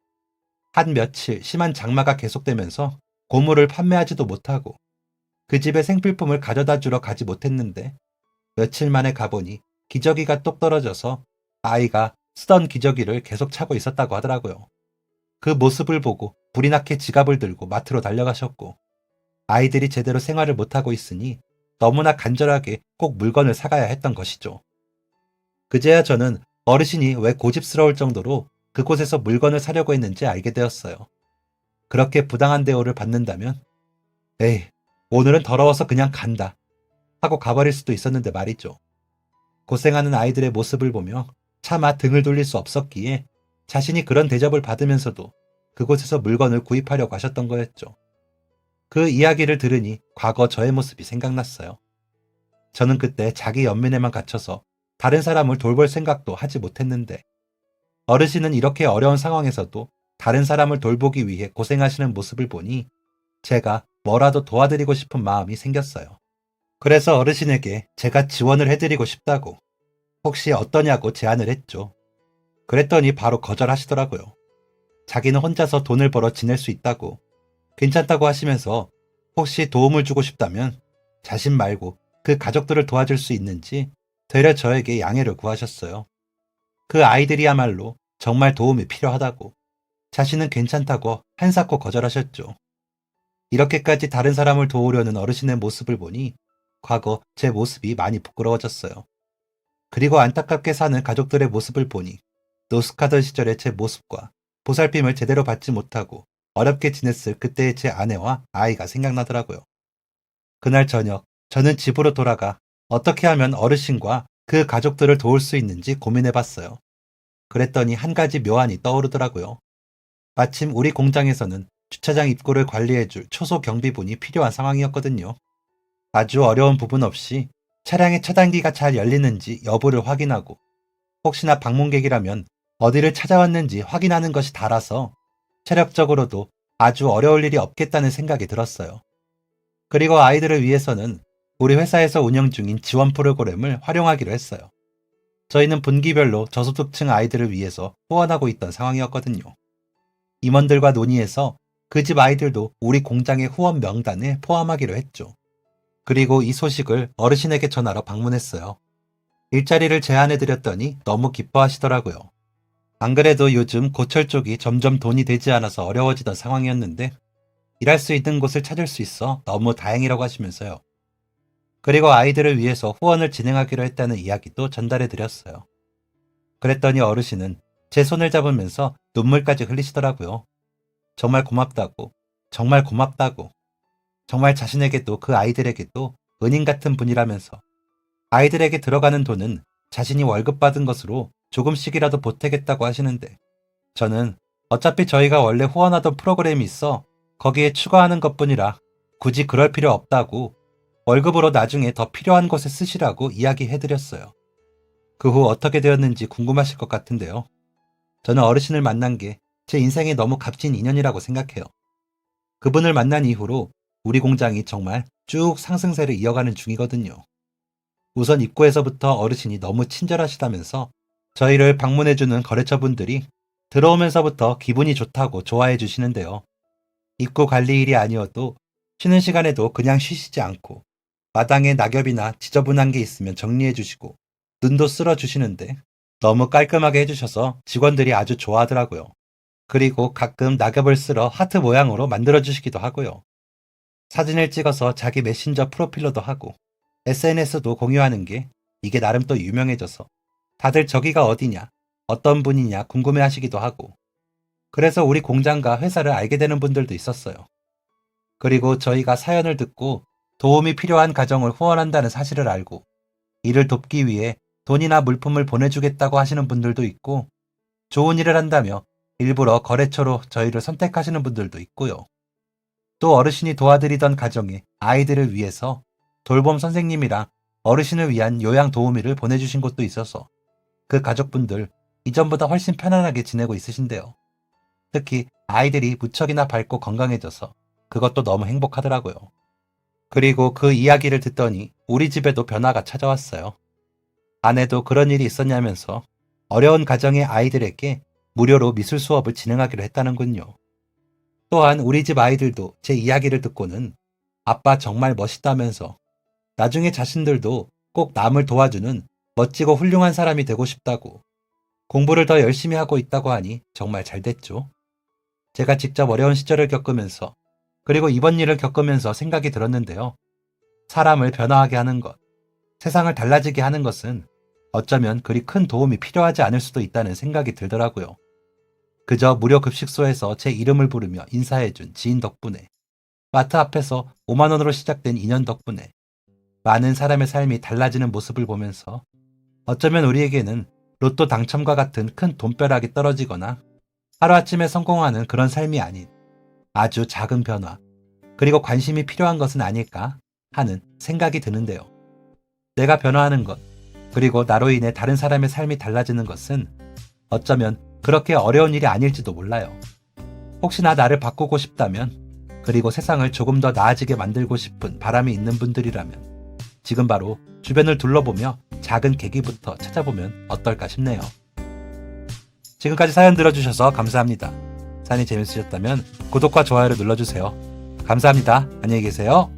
한 며칠 심한 장마가 계속되면서 고물을 판매하지도 못하고 그 집에 생필품을 가져다 주러 가지 못했는데 며칠 만에 가보니 기저귀가 똑 떨어져서 아이가 쓰던 기저귀를 계속 차고 있었다고 하더라고요. 그 모습을 보고 불이 나게 지갑을 들고 마트로 달려가셨고 아이들이 제대로 생활을 못하고 있으니 너무나 간절하게 꼭 물건을 사가야 했던 것이죠. 그제야 저는 어르신이 왜 고집스러울 정도로 그곳에서 물건을 사려고 했는지 알게 되었어요. 그렇게 부당한 대우를 받는다면 에이, 오늘은 더러워서 그냥 간다 하고 가버릴 수도 있었는데 말이죠. 고생하는 아이들의 모습을 보며 차마 등을 돌릴 수 없었기에 자신이 그런 대접을 받으면서도 그곳에서 물건을 구입하려고 하셨던 거였죠. 그 이야기를 들으니 과거 저의 모습이 생각났어요. 저는 그때 자기 연민에만 갇혀서 다른 사람을 돌볼 생각도 하지 못했는데 어르신은 이렇게 어려운 상황에서도 다른 사람을 돌보기 위해 고생하시는 모습을 보니 제가 뭐라도 도와드리고 싶은 마음이 생겼어요. 그래서 어르신에게 제가 지원을 해드리고 싶다고 혹시 어떠냐고 제안을 했죠. 그랬더니 바로 거절하시더라고요. 자기는 혼자서 돈을 벌어 지낼 수 있다고 괜찮다고 하시면서 혹시 도움을 주고 싶다면 자신 말고 그 가족들을 도와줄 수 있는지 되려 저에게 양해를 구하셨어요. 그 아이들이야말로 정말 도움이 필요하다고 자신은 괜찮다고 한사코 거절하셨죠. 이렇게까지 다른 사람을 도우려는 어르신의 모습을 보니 과거 제 모습이 많이 부끄러워졌어요. 그리고 안타깝게 사는 가족들의 모습을 보니 노숙하던 시절의 제 모습과 보살핌을 제대로 받지 못하고 어렵게 지냈을 그때의 제 아내와 아이가 생각나더라고요. 그날 저녁 저는 집으로 돌아가 어떻게 하면 어르신과 그 가족들을 도울 수 있는지 고민해봤어요. 그랬더니 한 가지 묘안이 떠오르더라고요. 마침 우리 공장에서는 주차장 입구를 관리해줄 초소 경비분이 필요한 상황이었거든요. 아주 어려운 부분 없이 차량의 차단기가 잘 열리는지 여부를 확인하고 혹시나 방문객이라면 어디를 찾아왔는지 확인하는 것이 다라서 체력적으로도 아주 어려울 일이 없겠다는 생각이 들었어요. 그리고 아이들을 위해서는 우리 회사에서 운영 중인 지원 프로그램을 활용하기로 했어요. 저희는 분기별로 저소득층 아이들을 위해서 후원하고 있던 상황이었거든요. 임원들과 논의해서 그 집 아이들도 우리 공장의 후원 명단에 포함하기로 했죠. 그리고 이 소식을 어르신에게 전하러 방문했어요. 일자리를 제안해드렸더니 너무 기뻐하시더라고요. 안 그래도 요즘 고철 쪽이 점점 돈이 되지 않아서 어려워지던 상황이었는데 일할 수 있는 곳을 찾을 수 있어 너무 다행이라고 하시면서요. 그리고 아이들을 위해서 후원을 진행하기로 했다는 이야기도 전달해드렸어요. 그랬더니 어르신은 제 손을 잡으면서 눈물까지 흘리시더라고요. 정말 고맙다고, 정말 고맙다고, 정말 자신에게도 그 아이들에게도 은인 같은 분이라면서 아이들에게 들어가는 돈은 자신이 월급 받은 것으로 조금씩이라도 보태겠다고 하시는데 저는 어차피 저희가 원래 후원하던 프로그램이 있어 거기에 추가하는 것뿐이라 굳이 그럴 필요 없다고 월급으로 나중에 더 필요한 곳에 쓰시라고 이야기해드렸어요. 그 후 어떻게 되었는지 궁금하실 것 같은데요. 저는 어르신을 만난 게 제 인생에 너무 값진 인연이라고 생각해요. 그분을 만난 이후로 우리 공장이 정말 쭉 상승세를 이어가는 중이거든요. 우선 입구에서부터 어르신이 너무 친절하시다면서 저희를 방문해주는 거래처분들이 들어오면서부터 기분이 좋다고 좋아해 주시는데요. 입구 관리 일이 아니어도 쉬는 시간에도 그냥 쉬시지 않고 마당에 낙엽이나 지저분한 게 있으면 정리해 주시고 눈도 쓸어 주시는데 너무 깔끔하게 해주셔서 직원들이 아주 좋아하더라고요. 그리고 가끔 낙엽을 쓸어 하트 모양으로 만들어 주시기도 하고요. 사진을 찍어서 자기 메신저 프로필로도 하고 SNS도 공유하는 게 이게 나름 또 유명해져서 다들 저기가 어디냐, 어떤 분이냐 궁금해 하시기도 하고 그래서 우리 공장과 회사를 알게 되는 분들도 있었어요. 그리고 저희가 사연을 듣고 도움이 필요한 가정을 후원한다는 사실을 알고 이를 돕기 위해 돈이나 물품을 보내주겠다고 하시는 분들도 있고 좋은 일을 한다며 일부러 거래처로 저희를 선택하시는 분들도 있고요. 또 어르신이 도와드리던 가정에 아이들을 위해서 돌봄 선생님이랑 어르신을 위한 요양 도우미를 보내주신 곳도 있어서 그 가족분들 이전보다 훨씬 편안하게 지내고 있으신데요. 특히 아이들이 무척이나 밝고 건강해져서 그것도 너무 행복하더라고요. 그리고 그 이야기를 듣더니 우리 집에도 변화가 찾아왔어요. 아내도 그런 일이 있었냐면서 어려운 가정의 아이들에게 무료로 미술 수업을 진행하기로 했다는군요. 또한 우리 집 아이들도 제 이야기를 듣고는 아빠 정말 멋있다면서 나중에 자신들도 꼭 남을 도와주는 멋지고 훌륭한 사람이 되고 싶다고 공부를 더 열심히 하고 있다고 하니 정말 잘 됐죠. 제가 직접 어려운 시절을 겪으면서 그리고 이번 일을 겪으면서 생각이 들었는데요. 사람을 변화하게 하는 것, 세상을 달라지게 하는 것은 어쩌면 그리 큰 도움이 필요하지 않을 수도 있다는 생각이 들더라고요. 그저 무료 급식소에서 제 이름을 부르며 인사해준 지인 덕분에, 마트 앞에서 5만 원으로 시작된 인연 덕분에 많은 사람의 삶이 달라지는 모습을 보면서 어쩌면 우리에게는 로또 당첨과 같은 큰 돈벼락이 떨어지거나 하루아침에 성공하는 그런 삶이 아닌 아주 작은 변화, 그리고 관심이 필요한 것은 아닐까 하는 생각이 드는데요. 내가 변화하는 것, 그리고 나로 인해 다른 사람의 삶이 달라지는 것은 어쩌면 그렇게 어려운 일이 아닐지도 몰라요. 혹시나 나를 바꾸고 싶다면, 그리고 세상을 조금 더 나아지게 만들고 싶은 바람이 있는 분들이라면 지금 바로 주변을 둘러보며 작은 계기부터 찾아보면 어떨까 싶네요. 지금까지 사연 들어주셔서 감사합니다. 사연이 재밌으셨다면 구독과 좋아요를 눌러주세요. 감사합니다. 안녕히 계세요.